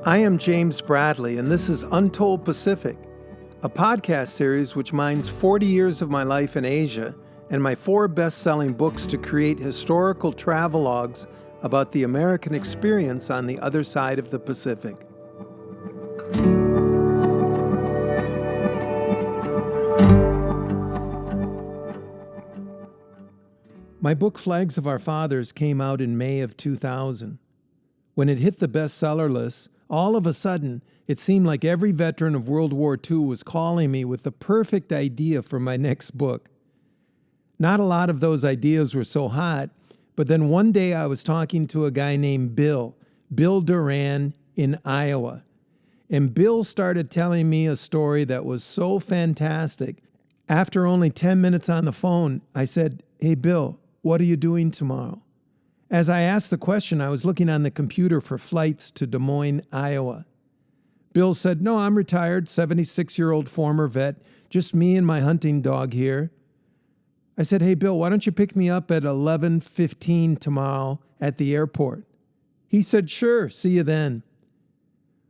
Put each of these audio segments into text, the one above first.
I am James Bradley, and this is Untold Pacific, a podcast series which mines 40 years of my life in Asia and my 4 best-selling books to create historical travelogues about the American experience on the other side of the Pacific. My book Flags of Our Fathers came out in May of 2000. When it hit the bestseller list, all of a sudden, it seemed like every veteran of World War II was calling me with the perfect idea for my next book. Not a lot of those ideas were so hot, but then one day I was talking to a guy named Bill Duran in Iowa. And Bill started telling me a story that was so fantastic. After only 10 minutes on the phone, I said, "Hey, Bill, what are you doing tomorrow?" As I asked the question, I was looking on the computer for flights to Des Moines, Iowa. Bill said, "No, I'm retired, 76-year-old former vet, just me and my hunting dog here." I said, "Hey, Bill, why don't you pick me up at 11:15 tomorrow at the airport?" He said, "Sure, see you then."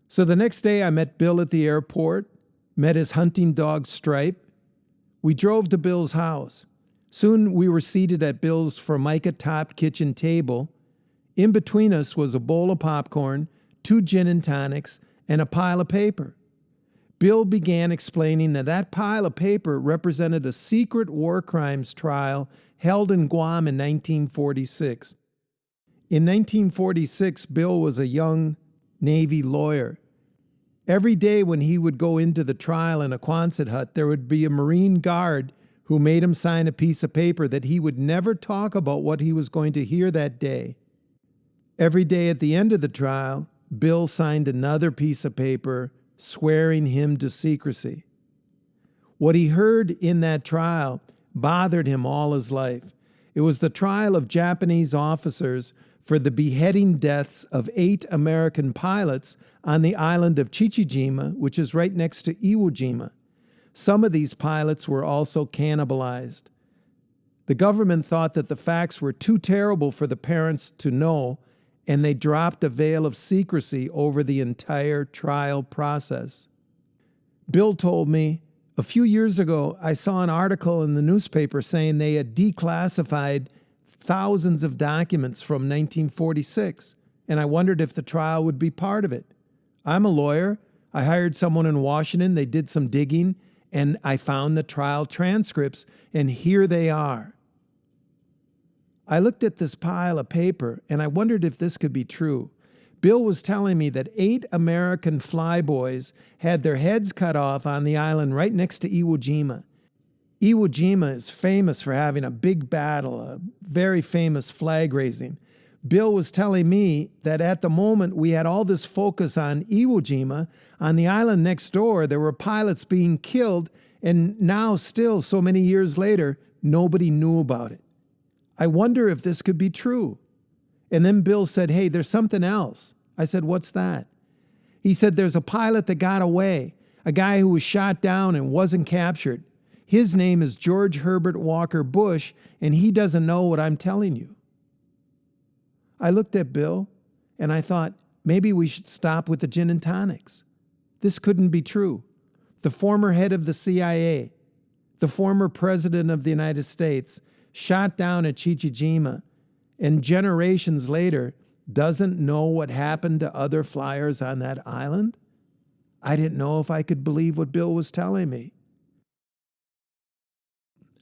So the next day I met Bill at the airport, met his hunting dog Stripe. We drove to Bill's house. Soon we were seated at Bill's Formica-topped kitchen table. In between us was a bowl of popcorn, 2 gin and tonics, and a pile of paper. Bill began explaining that pile of paper represented a secret war crimes trial held in Guam in 1946. In 1946, Bill was a young Navy lawyer. Every day when he would go into the trial in a Quonset hut, there would be a Marine guard who made him sign a piece of paper that he would never talk about what he was going to hear that day. Every day at the end of the trial, Bill signed another piece of paper swearing him to secrecy. What he heard in that trial bothered him all his life. It was the trial of Japanese officers for the beheading deaths of 8 American pilots on the island of Chichijima, which is right next to Iwo Jima. Some of these pilots were also cannibalized. The government thought that the facts were too terrible for the parents to know, and they dropped a veil of secrecy over the entire trial process. Bill told me, "A few years ago, I saw an article in the newspaper saying they had declassified thousands of documents from 1946, and I wondered if the trial would be part of it. I'm a lawyer. I hired someone in Washington. They did some digging, and I found the trial transcripts, and here they are." I looked at this pile of paper, and I wondered if this could be true. Bill was telling me that 8 American Flyboys had their heads cut off on the island right next to Iwo Jima. Iwo Jima is famous for having a big battle, a very famous flag raising. Bill was telling me that at the moment we had all this focus on Iwo Jima. On the island next door, there were pilots being killed, and now still, so many years later, nobody knew about it. I wonder if this could be true. And then Bill said, "Hey, there's something else." I said, "What's that?" He said, "There's a pilot that got away, a guy who was shot down and wasn't captured. His name is George Herbert Walker Bush, and he doesn't know what I'm telling you." I looked at Bill, and I thought, maybe we should stop with the gin and tonics. This couldn't be true. The former head of the CIA, the former president of the United States, shot down at Chichijima, and generations later doesn't know what happened to other flyers on that island? I didn't know if I could believe what Bill was telling me.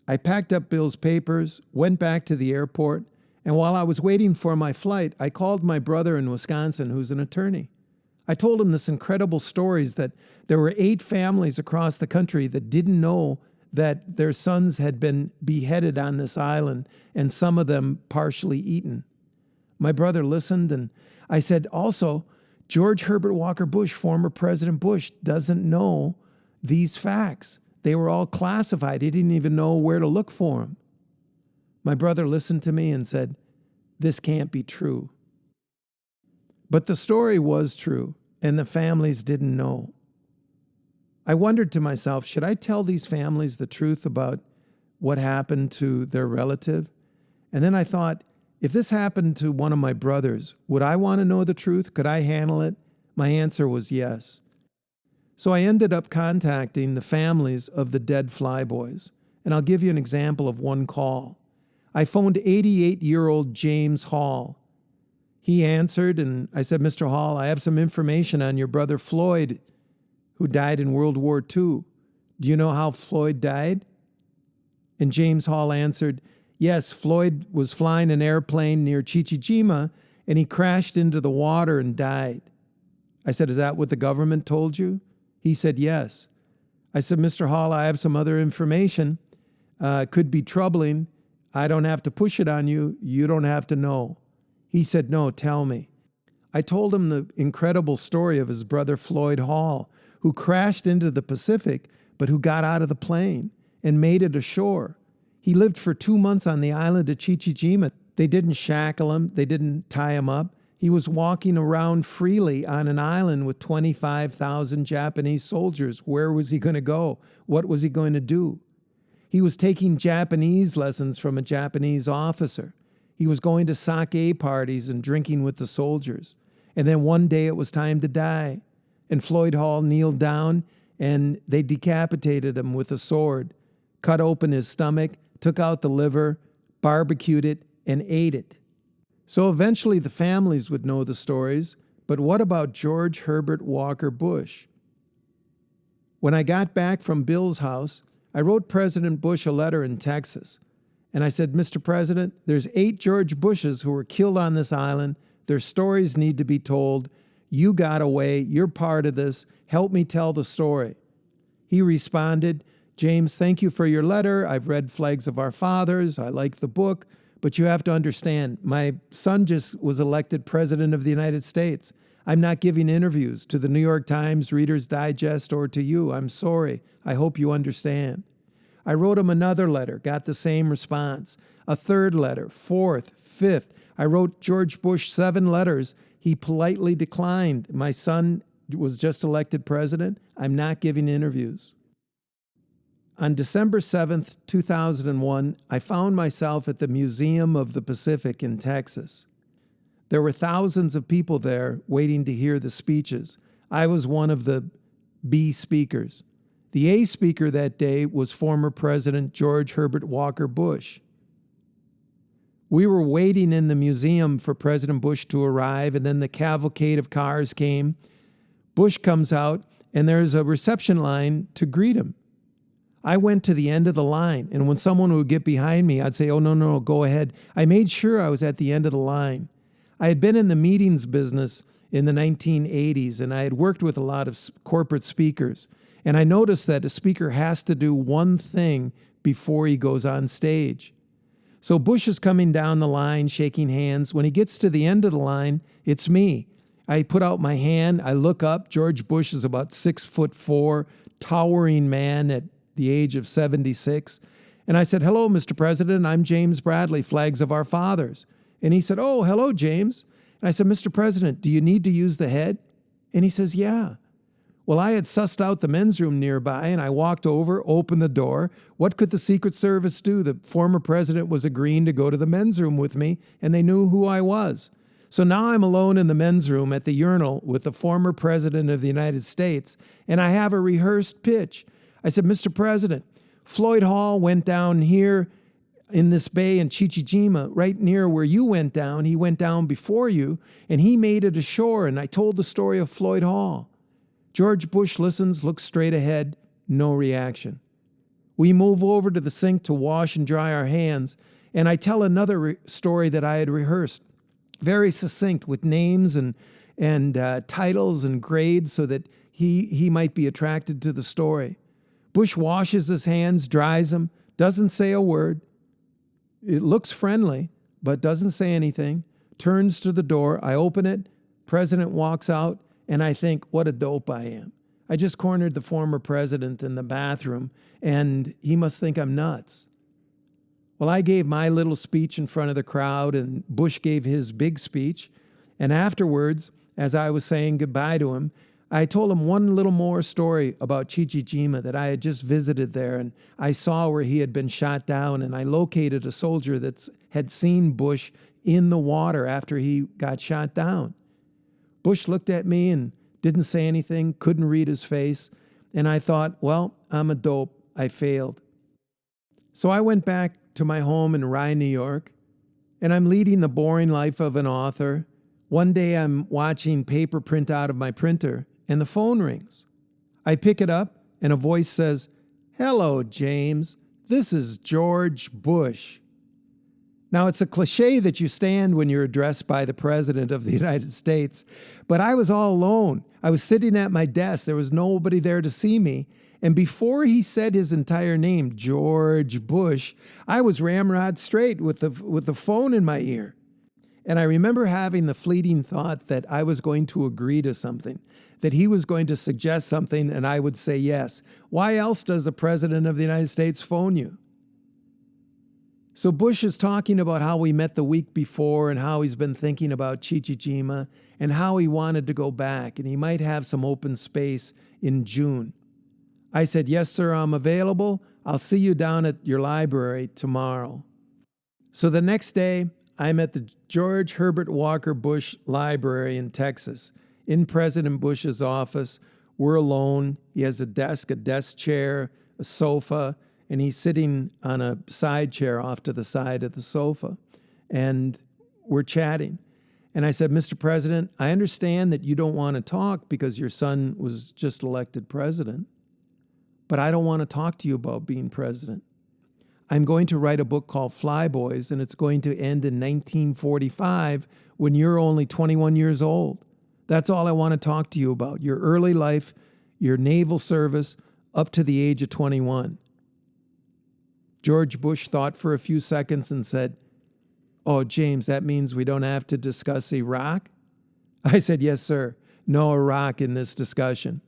I packed up Bill's papers, went back to the airport, and while I was waiting for my flight, I called my brother in Wisconsin, who's an attorney. I told him this incredible stories that there were 8 families across the country that didn't know that their sons had been beheaded on this island, and some of them partially eaten. My brother listened, and I said, also, George Herbert Walker Bush, former President Bush, doesn't know these facts. They were all classified. He didn't even know where to look for them. My brother listened to me and said, "This can't be true." But the story was true, and the families didn't know. I wondered to myself, should I tell these families the truth about what happened to their relative? And then I thought, if this happened to one of my brothers, would I want to know the truth? Could I handle it? My answer was yes. So I ended up contacting the families of the dead Flyboys, and I'll give you an example of one call. I phoned 88-year-old James Hall. He answered, and I said, Mr. Hall, I have some information on your brother Floyd, who died in World War II. Do you know how Floyd died? And James Hall answered, yes, Floyd was flying an airplane near Chichijima, and he crashed into the water and died. I said, is that what the government told you? He said, yes. I said, Mr. Hall, I have some other information. It could be troubling. I don't have to push it on you. You don't have to know. He said, no, tell me. I told him the incredible story of his brother Floyd Hall, who crashed into the Pacific, but who got out of the plane and made it ashore. He lived for 2 months on the island of Chichijima. They didn't shackle him. They didn't tie him up. He was walking around freely on an island with 25,000 Japanese soldiers. Where was he going to go? What was he going to do? He was taking Japanese lessons from a Japanese officer. He was going to sake parties and drinking with the soldiers. And then one day it was time to die. And Floyd Hall kneeled down and they decapitated him with a sword, cut open his stomach, took out the liver, barbecued it, and ate it. So eventually the families would know the stories, but what about George Herbert Walker Bush? When I got back from Bill's house, I wrote President Bush a letter in Texas. And I said, Mr. President, there's 8 George Bushes who were killed on this island. Their stories need to be told. You got away. You're part of this. Help me tell the story. He responded, James, thank you for your letter. I've read Flags of Our Fathers. I like the book. But you have to understand, my son just was elected President of the United States. I'm not giving interviews to the New York Times, Reader's Digest, or to you. I'm sorry. I hope you understand. I wrote him another letter, got the same response. A third letter, fourth, fifth. I wrote George Bush 7 letters. He politely declined. My son was just elected president. I'm not giving interviews. On December 7th, 2001, I found myself at the Museum of the Pacific in Texas. There were thousands of people there waiting to hear the speeches. I was one of the B speakers. The A speaker that day was former President George Herbert Walker Bush. We were waiting in the museum for President Bush to arrive, and then the cavalcade of cars came. Bush comes out, and there's a reception line to greet him. I went to the end of the line, and when someone would get behind me, I'd say, oh, no, go ahead. I made sure I was at the end of the line. I had been in the meetings business in the 1980s, and I had worked with a lot of corporate speakers. And I noticed that a speaker has to do one thing before he goes on stage. So Bush is coming down the line, shaking hands. When he gets to the end of the line, it's me. I put out my hand. I look up. George Bush is about 6'4", towering man at the age of 76. And I said, hello, Mr. President. I'm James Bradley, Flags of Our Fathers. And he said, oh, hello, James. And I said, Mr. President, do you need to use the head? And he says, yeah. Well, I had sussed out the men's room nearby, and I walked over, opened the door. What could the Secret Service do? The former president was agreeing to go to the men's room with me, and they knew who I was. So now I'm alone in the men's room at the urinal with the former president of the United States, and I have a rehearsed pitch. I said, Mr. President, Floyd Hall went down here in this bay in Chichijima, right near where you went down. He went down before you, and he made it ashore, and I told the story of Floyd Hall. George Bush listens, looks straight ahead, no reaction. We move over to the sink to wash and dry our hands, and I tell another story that I had rehearsed, very succinct with names and titles and grades so that he might be attracted to the story. Bush washes his hands, dries them, doesn't say a word. It looks friendly, but doesn't say anything, turns to the door. I open it. President walks out, and I think, what a dope I am. I just cornered the former president in the bathroom, and he must think I'm nuts. Well, I gave my little speech in front of the crowd, and Bush gave his big speech. And afterwards, as I was saying goodbye to him, I told him one little more story about Chichijima, that I had just visited there, and I saw where he had been shot down, and I located a soldier that had seen Bush in the water after he got shot down. Bush looked at me and didn't say anything, couldn't read his face. And I thought, well, I'm a dope. I failed. So I went back to my home in Rye, New York, and I'm leading the boring life of an author. One day I'm watching paper print out of my printer, and the phone rings. I pick it up, and a voice says, "Hello, James. This is George Bush." Now, it's a cliche that you stand when you're addressed by the President of the United States, but I was all alone. I was sitting at my desk. There was nobody there to see me. And before he said his entire name, George Bush, I was ramrod straight with the phone in my ear. And I remember having the fleeting thought that I was going to agree to something, that he was going to suggest something and I would say yes. Why else does the President of the United States phone you? So Bush is talking about how we met the week before and how he's been thinking about Chichijima and how he wanted to go back and he might have some open space in June. I said, "Yes, sir, I'm available. I'll see you down at your library tomorrow." So the next day, I'm at the George Herbert Walker Bush Library in Texas, in President Bush's office. We're alone. He has a desk chair, a sofa, and he's sitting on a side chair off to the side of the sofa. And we're chatting. And I said, "Mr. President, I understand that you don't want to talk because your son was just elected president, but I don't want to talk to you about being president. I'm going to write a book called Flyboys, and it's going to end in 1945 when you're only 21 years old. That's all I want to talk to you about, your early life, your naval service, up to the age of 21. George Bush thought for a few seconds and said, "Oh, James, that means we don't have to discuss Iraq?" I said, "Yes, sir. No Iraq in this discussion."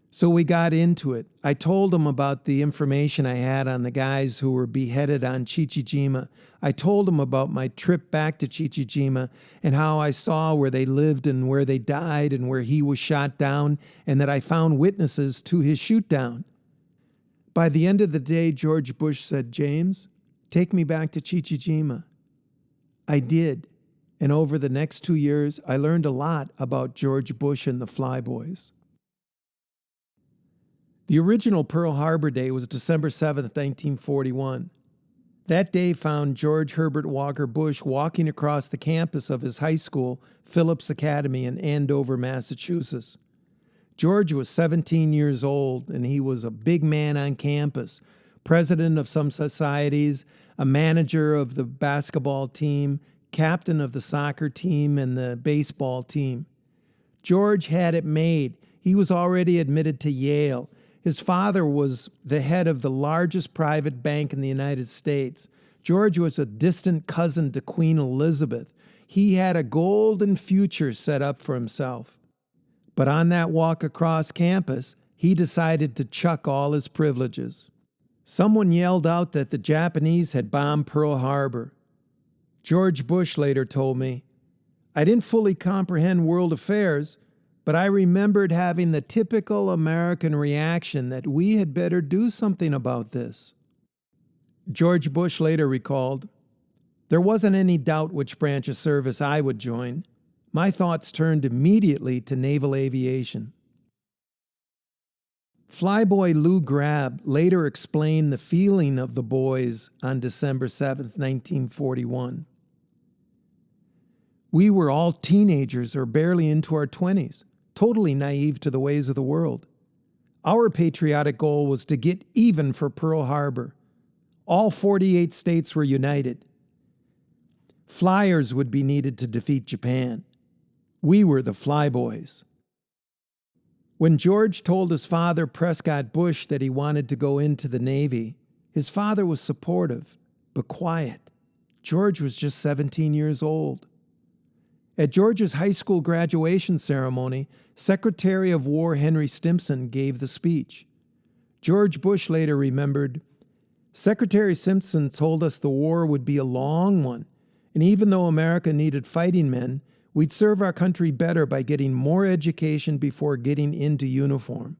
So we got into it. I told him about the information I had on the guys who were beheaded on Chichijima. I told him about my trip back to Chichijima and how I saw where they lived and where they died and where he was shot down, and that I found witnesses to his shoot down. By the end of the day, George Bush said, "James, take me back to Chichijima." I did. And over the next 2 years, I learned a lot about George Bush and the Flyboys. The original Pearl Harbor Day was December 7th, 1941. That day found George Herbert Walker Bush walking across the campus of his high school, Phillips Academy in Andover, Massachusetts. George was 17 years old, and he was a big man on campus, president of some societies, a manager of the basketball team, captain of the soccer team and the baseball team. George had it made. He was already admitted to Yale. His father was the head of the largest private bank in the United States. George was a distant cousin to Queen Elizabeth. He had a golden future set up for himself. But on that walk across campus, he decided to chuck all his privileges. Someone yelled out that the Japanese had bombed Pearl Harbor. George Bush later told me, "I didn't fully comprehend world affairs, but I remembered having the typical American reaction that we had better do something about this." George Bush later recalled, "There wasn't any doubt which branch of service I would join. My thoughts turned immediately to naval aviation." Flyboy Lou Grabb later explained the feeling of the boys on December 7th, 1941. "We were all teenagers or barely into our 20s, totally naive to the ways of the world. Our patriotic goal was to get even for Pearl Harbor. All 48 states were united. Flyers would be needed to defeat Japan. We were the Flyboys." When George told his father, Prescott Bush, that he wanted to go into the Navy, his father was supportive, but quiet. George was just 17 years old. At George's high school graduation ceremony, Secretary of War Henry Stimson gave the speech. George Bush later remembered, "Secretary Stimson told us the war would be a long one, and even though America needed fighting men, we'd serve our country better by getting more education before getting into uniform."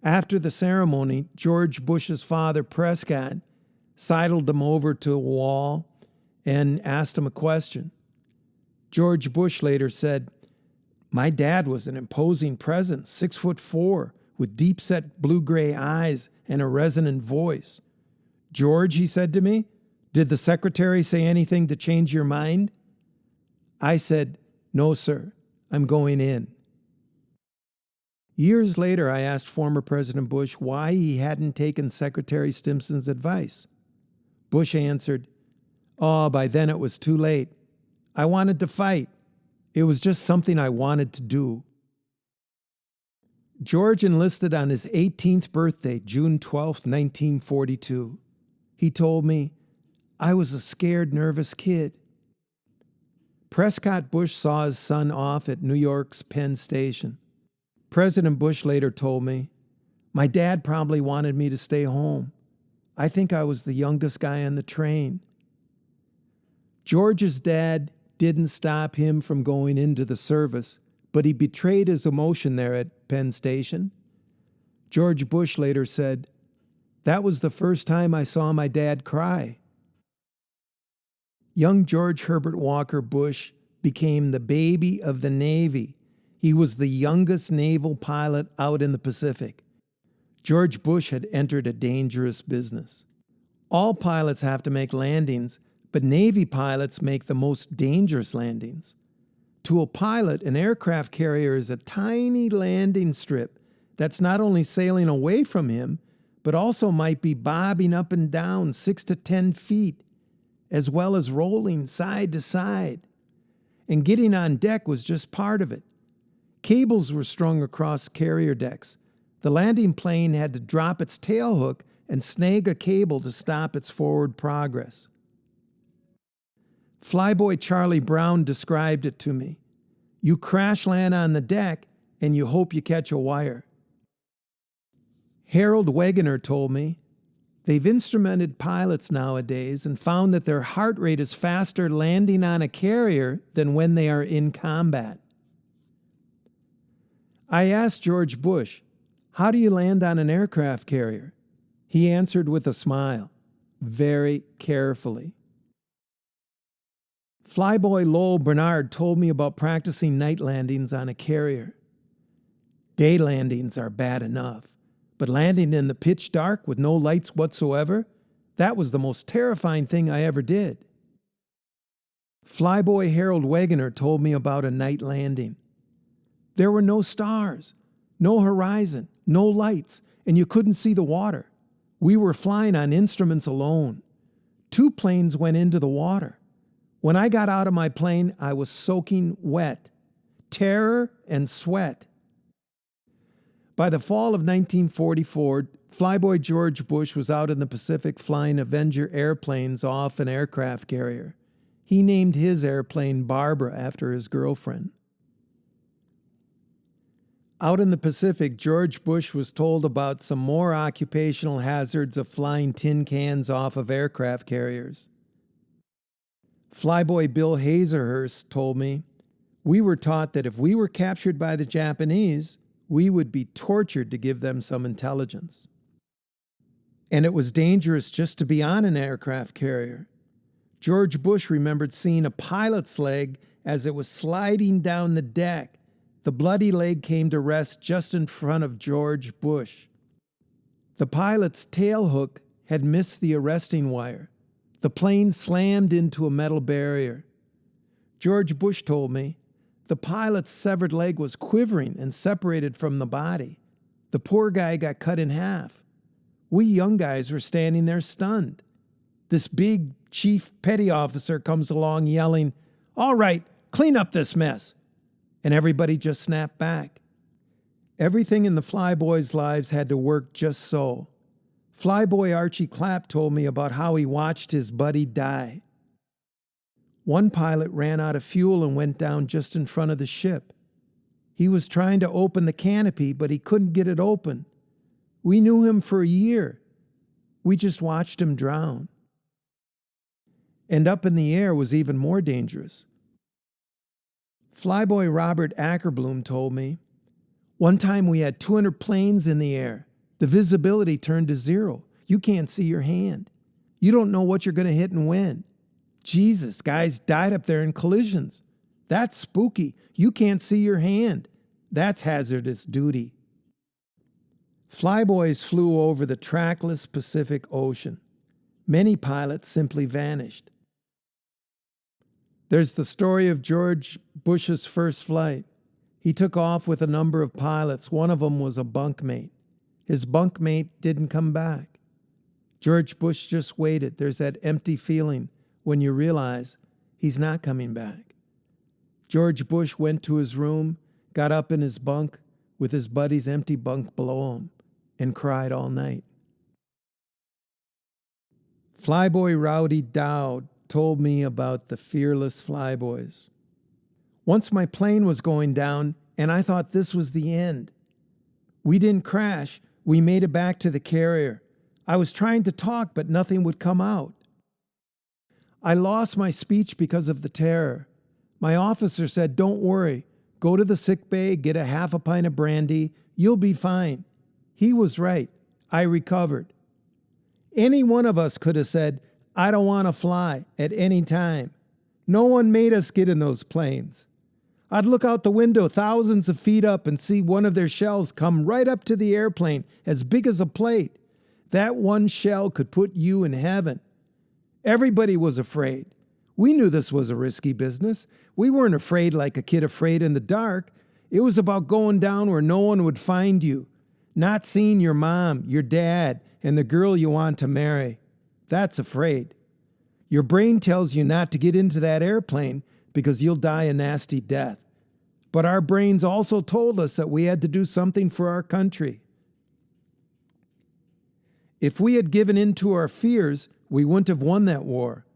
After the ceremony, George Bush's father, Prescott, sidled him over to a wall and asked him a question. George Bush later said, My dad was an imposing presence, 6'4", with deep-set blue-gray eyes and a resonant voice. "George," he said to me, "did the secretary say anything to change your mind?" I said, "No, sir. I'm going in." Years later, I asked former President Bush why he hadn't taken Secretary Stimson's advice. Bush answered, "Oh, by then it was too late. I wanted to fight. It was just something I wanted to do." George enlisted on his 18th birthday, June 12, 1942. He told me, "I was a scared, nervous kid." Prescott Bush saw his son off at New York's Penn Station. President Bush later told me, "My dad probably wanted me to stay home. I think I was the youngest guy on the train." George's dad didn't stop him from going into the service, but he betrayed his emotion there at Penn Station. George Bush later said, "That was the first time I saw my dad cry." Young George Herbert Walker Bush became the baby of the Navy. He was the youngest naval pilot out in the Pacific. George Bush had entered a dangerous business. All pilots have to make landings, but Navy pilots make the most dangerous landings. To a pilot, an aircraft carrier is a tiny landing strip that's not only sailing away from him, but also might be bobbing up and down 6 to 10 feet, as well as rolling side to side. And getting on deck was just part of it. Cables were strung across carrier decks. The landing plane had to drop its tailhook and snag a cable to stop its forward progress. Flyboy Charlie Brown described it to me. You crash land on the deck and you hope you catch a wire. Harold Wegener told me, they've instrumented pilots nowadays and found that their heart rate is faster landing on a carrier than when they are in combat. I asked George Bush, "How do you land on an aircraft carrier?" He answered with a smile, "Very carefully." Flyboy Lowell Bernard told me about practicing night landings on a carrier. Day landings are bad enough, but landing in the pitch dark with no lights whatsoever, that was the most terrifying thing I ever did. Flyboy Harold Wegener told me about a night landing. There were no stars, no horizon, no lights, and you couldn't see the water. We were flying on instruments alone. 2 planes went into the water. When I got out of my plane, I was soaking wet. Terror and sweat. By the fall of 1944, Flyboy George Bush was out in the Pacific flying Avenger airplanes off an aircraft carrier. He named his airplane Barbara after his girlfriend. Out in the Pacific, George Bush was told about some more occupational hazards of flying tin cans off of aircraft carriers. Flyboy Bill Hazerhurst told me, "We were taught that if we were captured by the Japanese, we would be tortured to give them some intelligence. And it was dangerous just to be on an aircraft carrier." George Bush remembered seeing a pilot's leg as it was sliding down the deck. The bloody leg came to rest just in front of George Bush. The pilot's tailhook had missed the arresting wire. The plane slammed into a metal barrier. George Bush told me, the pilot's severed leg was quivering and separated from the body. The poor guy got cut in half. We young guys were standing there stunned. This big chief petty officer comes along yelling, "All right, clean up this mess." And everybody just snapped back. Everything in the Flyboys' lives had to work just so. Flyboy Archie Clapp told me about how he watched his buddy die. One pilot ran out of fuel and went down just in front of the ship. He was trying to open the canopy, but he couldn't get it open. We knew him for a year. We just watched him drown. And up in the air was even more dangerous. Flyboy Robert Ackerbloom told me, "One time we had 200 planes in the air. The visibility turned to 0. You can't see your hand. You don't know what you're going to hit and when. Jesus, guys died up there in collisions. That's spooky. You can't see your hand. That's hazardous duty. Flyboys flew over the trackless Pacific Ocean. Many pilots simply vanished. There's the story of George Bush's first flight. He took off with a number of pilots. One of them was a bunkmate. His bunkmate didn't come back. George Bush just waited. There's that empty feeling when you realize he's not coming back. George Bush went to his room, got up in his bunk with his buddy's empty bunk below him, and cried all night. Flyboy Rowdy Dowd told me about the fearless Flyboys. Once my plane was going down, and I thought this was the end. We didn't crash. We made it back to the carrier. I was trying to talk, but nothing would come out. I lost my speech because of the terror. My officer said, "Don't worry. Go to the sick bay, get a half a pint of brandy. You'll be fine." He was right. I recovered. Any one of us could have said, "I don't want to fly," at any time. No one made us get in those planes. I'd look out the window thousands of feet up and see one of their shells come right up to the airplane, as big as a plate. That one shell could put you in heaven. Everybody was afraid. We knew this was a risky business. We weren't afraid like a kid afraid in the dark. It was about going down where no one would find you, not seeing your mom, your dad, and the girl you want to marry. That's afraid. Your brain tells you not to get into that airplane because you'll die a nasty death. But our brains also told us that we had to do something for our country. If we had given in to our fears, we wouldn't have won that war.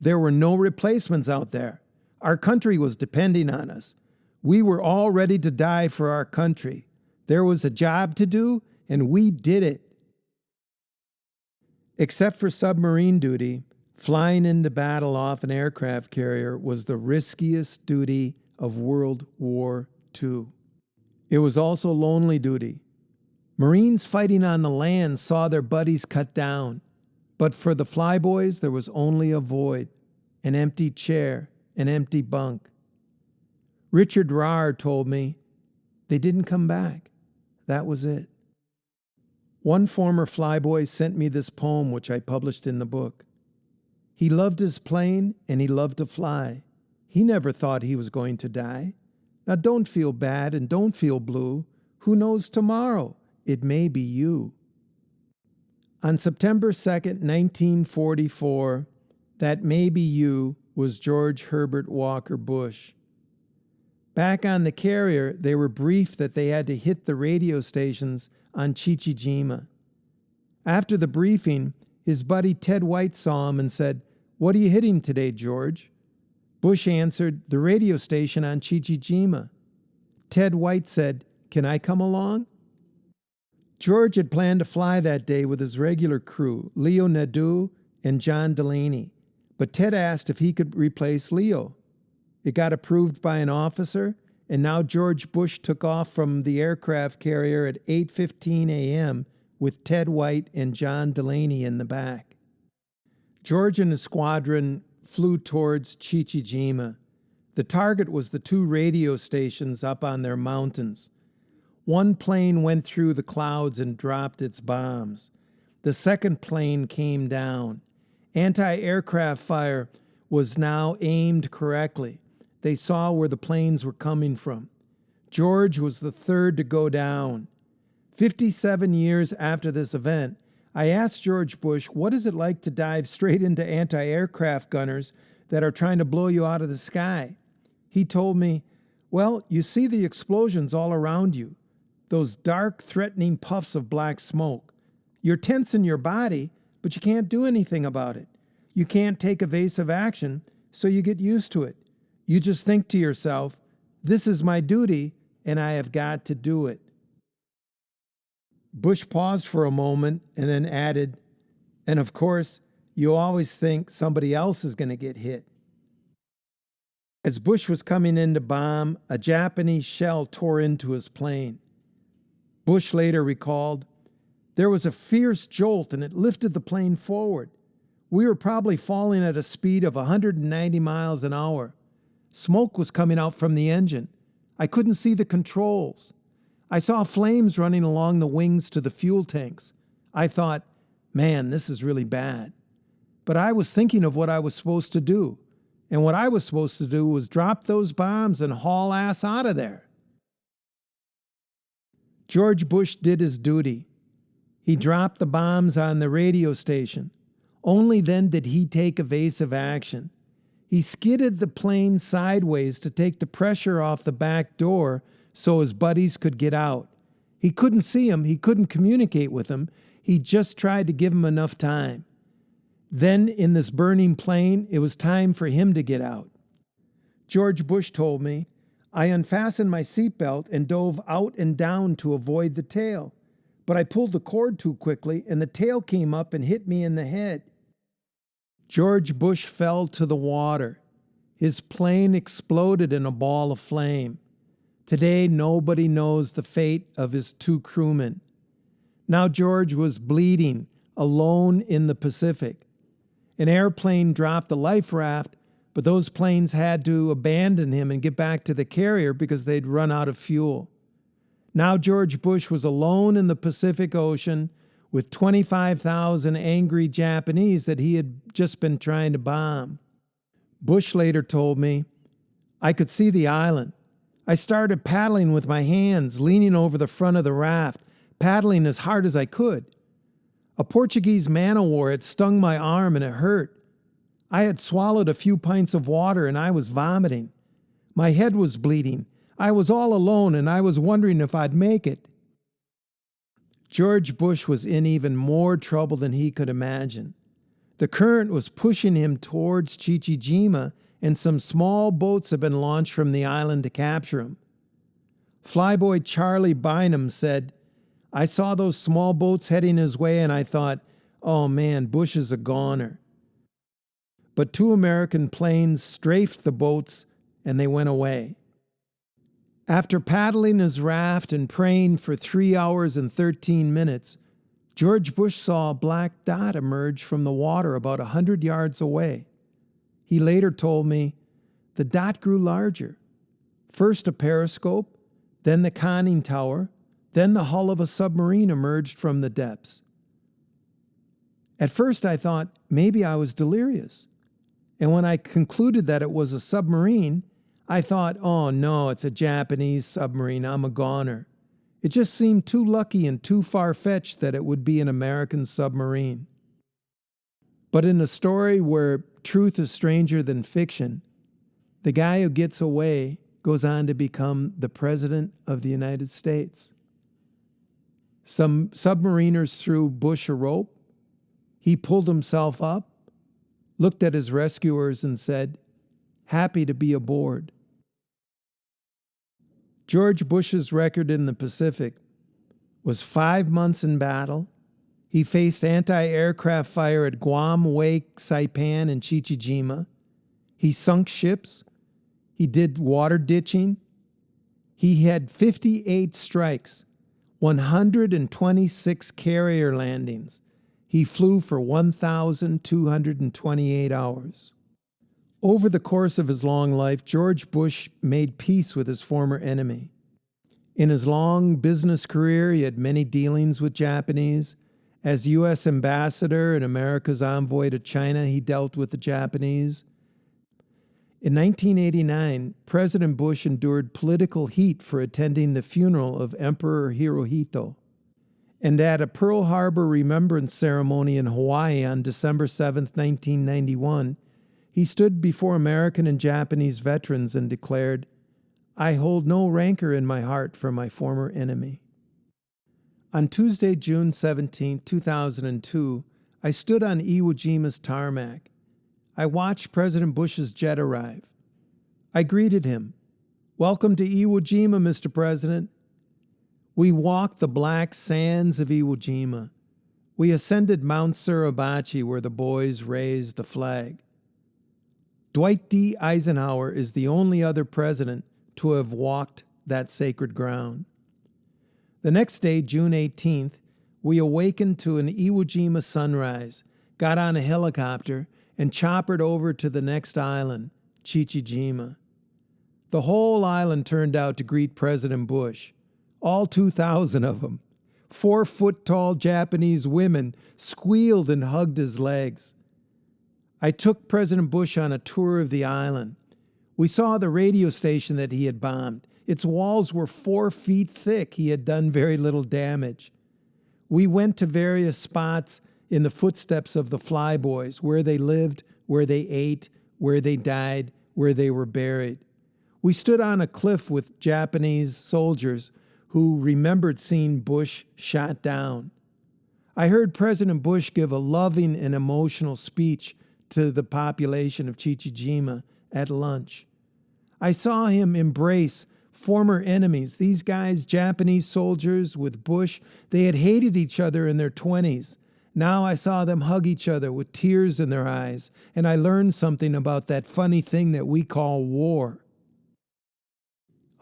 There were no replacements out there. Our country was depending on us. We were all ready to die for our country. There was a job to do, and we did it. Except for submarine duty, flying into battle off an aircraft carrier was the riskiest duty of World War II. It was also lonely duty. Marines fighting on the land saw their buddies cut down, but for the Flyboys there was only a void, an empty chair, an empty bunk. Richard Rahr told me they didn't come back. That was it. One former Flyboy sent me this poem which I published in the book. He loved his plane and he loved to fly. He never thought he was going to die. Now don't feel bad and don't feel blue. Who knows tomorrow? It may be you. On September 2nd, 1944, that maybe you was George Herbert Walker Bush. Back on the carrier, they were briefed that they had to hit the radio stations on Chichijima. After the briefing, his buddy Ted White saw him and said, "What are you hitting today, George?" Bush answered, "The radio station on Chichijima." Ted White said, "Can I come along?" George had planned to fly that day with his regular crew, Leo Nadeau and John Delaney, but Ted asked if he could replace Leo. It got approved by an officer, and now George Bush took off from the aircraft carrier at 8:15 a.m. with Ted White and John Delaney in the back. George and his squadron flew towards Chichijima. The target was the two radio stations up on their mountains. One plane went through the clouds and dropped its bombs. The second plane came down. Anti-aircraft fire was now aimed correctly. They saw where the planes were coming from. George was the third to go down. 57 years after this event, I asked George Bush, what is it like to dive straight into anti-aircraft gunners that are trying to blow you out of the sky? He told me, well, you see the explosions all around you, those dark, threatening puffs of black smoke. You're tense in your body, but you can't do anything about it. You can't take evasive action, so you get used to it. You just think to yourself, this is my duty, and I have got to do it. Bush paused for a moment and then added, and of course, you always think somebody else is going to get hit. As Bush was coming in to bomb, a Japanese shell tore into his plane. Bush later recalled, there was a fierce jolt and it lifted the plane forward. We were probably falling at a speed of 190 miles an hour. Smoke was coming out from the engine. I couldn't see the controls. I saw flames running along the wings to the fuel tanks. I thought, man, this is really bad. But I was thinking of what I was supposed to do. And what I was supposed to do was drop those bombs and haul ass out of there. George Bush did his duty. He dropped the bombs on the radio station. Only then did he take evasive action. He skidded the plane sideways to take the pressure off the back door so his buddies could get out. He couldn't see him. He couldn't communicate with him. He just tried to give him enough time. Then, in this burning plane, it was time for him to get out. George Bush told me, I unfastened my seatbelt and dove out and down to avoid the tail. But I pulled the cord too quickly, and the tail came up and hit me in the head. George Bush fell to the water. His plane exploded in a ball of flame. Today, nobody knows the fate of his 2 crewmen. Now George was bleeding, alone in the Pacific. An airplane dropped a life raft, but those planes had to abandon him and get back to the carrier because they'd run out of fuel. Now George Bush was alone in the Pacific Ocean with 25,000 angry Japanese that he had just been trying to bomb. Bush later told me, I could see the island. I started paddling with my hands, leaning over the front of the raft, paddling as hard as I could. A Portuguese man-o-war had stung my arm and it hurt. I had swallowed a few pints of water and I was vomiting. My head was bleeding. I was all alone and I was wondering if I'd make it. George Bush was in even more trouble than he could imagine. The current was pushing him towards Chichijima, and some small boats had been launched from the island to capture him. Flyboy Charlie Bynum said, I saw those small boats heading his way and I thought, oh man, Bush is a goner. But 2 American planes strafed the boats and they went away. After paddling his raft and praying for 3 hours and 13 minutes, George Bush saw a black dot emerge from the water about 100 yards away. He later told me, the dot grew larger. First a periscope, then the conning tower, then the hull of a submarine emerged from the depths. At first I thought maybe I was delirious. And when I concluded that it was a submarine, I thought, oh no, it's a Japanese submarine, I'm a goner. It just seemed too lucky and too far-fetched that it would be an American submarine. But in a story where truth is stranger than fiction, the guy who gets away goes on to become the President of the United States. Some submariners threw Bush a rope. He pulled himself up, looked at his rescuers and said, happy to be aboard. George Bush's record in the Pacific was 5 months in battle. He faced anti-aircraft fire at Guam, Wake, Saipan, and Chichijima. He sunk ships. He did water ditching. He had 58 strikes, 126 carrier landings. He flew for 1,228 hours. Over the course of his long life, George Bush made peace with his former enemy. In his long business career, he had many dealings with Japanese. As U.S. ambassador and America's envoy to China, he dealt with the Japanese. In 1989, President Bush endured political heat for attending the funeral of Emperor Hirohito. And at a Pearl Harbor remembrance ceremony in Hawaii on December 7, 1991, he stood before American and Japanese veterans and declared, I hold no rancor in my heart for my former enemy. On Tuesday, June 17, 2002, I stood on Iwo Jima's tarmac. I watched President Bush's jet arrive. I greeted him. Welcome to Iwo Jima, Mr. President. We walked the black sands of Iwo Jima. We ascended Mount Suribachi where the boys raised a flag. Dwight D. Eisenhower is the only other president to have walked that sacred ground. The next day, June 18th, we awakened to an Iwo Jima sunrise, got on a helicopter, and choppered over to the next island, Chichijima. The whole island turned out to greet President Bush. All 2,000 of them. 4-foot-tall Japanese women squealed and hugged his legs. I took President Bush on a tour of the island. We saw the radio station that he had bombed. Its walls were 4 feet thick. He had done very little damage. We went to various spots in the footsteps of the Flyboys, where they lived, where they ate, where they died, where they were buried. We stood on a cliff with Japanese soldiers who remembered seeing Bush shot down. I heard President Bush give a loving and emotional speech to the population of Chichijima at lunch. I saw him embrace former enemies. These guys, Japanese soldiers with Bush, they had hated each other in their 20s. Now I saw them hug each other with tears in their eyes, and I learned something about that funny thing that we call war.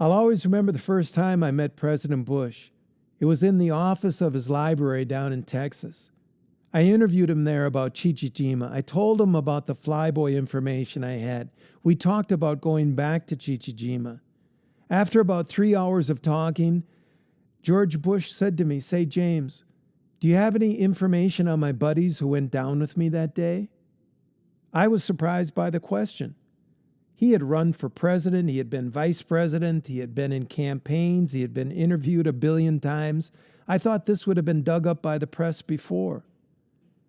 I'll always remember the first time I met President Bush. It was in the office of his library down in Texas. I interviewed him there about Chichijima. I told him about the Flyboy information I had. We talked about going back to Chichijima. After about 3 hours of talking, George Bush said to me, "Say, James, do you have any information on my buddies who went down with me that day?" I was surprised by the question. He had run for president, he had been vice president, he had been in campaigns, he had been interviewed 1 billion times. I thought this would have been dug up by the press before.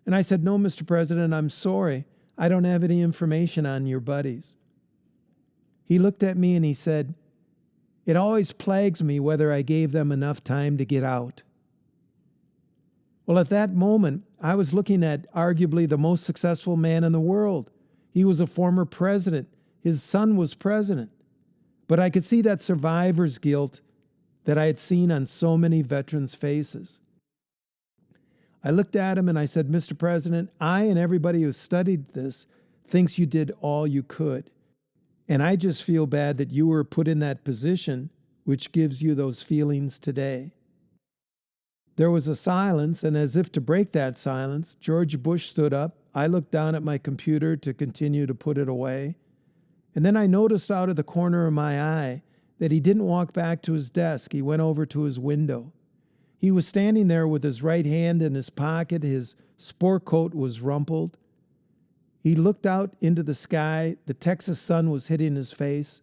And I said, "No, Mr. President, I'm sorry. I don't have any information on your buddies." He looked at me and he said, "It always plagues me whether I gave them enough time to get out." Well, at that moment, I was looking at arguably the most successful man in the world. He was a former president. His son was president. But I could see that survivor's guilt that I had seen on so many veterans' faces. I looked at him and I said, "Mr. President, I and everybody who studied this thinks you did all you could. And I just feel bad that you were put in that position, which gives you those feelings today." There was a silence, and as if to break that silence, George Bush stood up. I looked down at my computer to continue to put it away. And then I noticed out of the corner of my eye that he didn't walk back to his desk. He went over to his window. He was standing there with his right hand in his pocket. His sport coat was rumpled. He looked out into the sky. The Texas sun was hitting his face.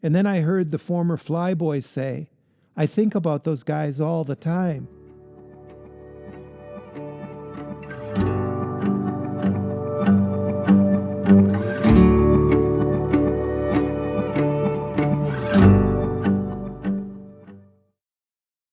And then I heard the former Flyboy say, "I think about those guys all the time."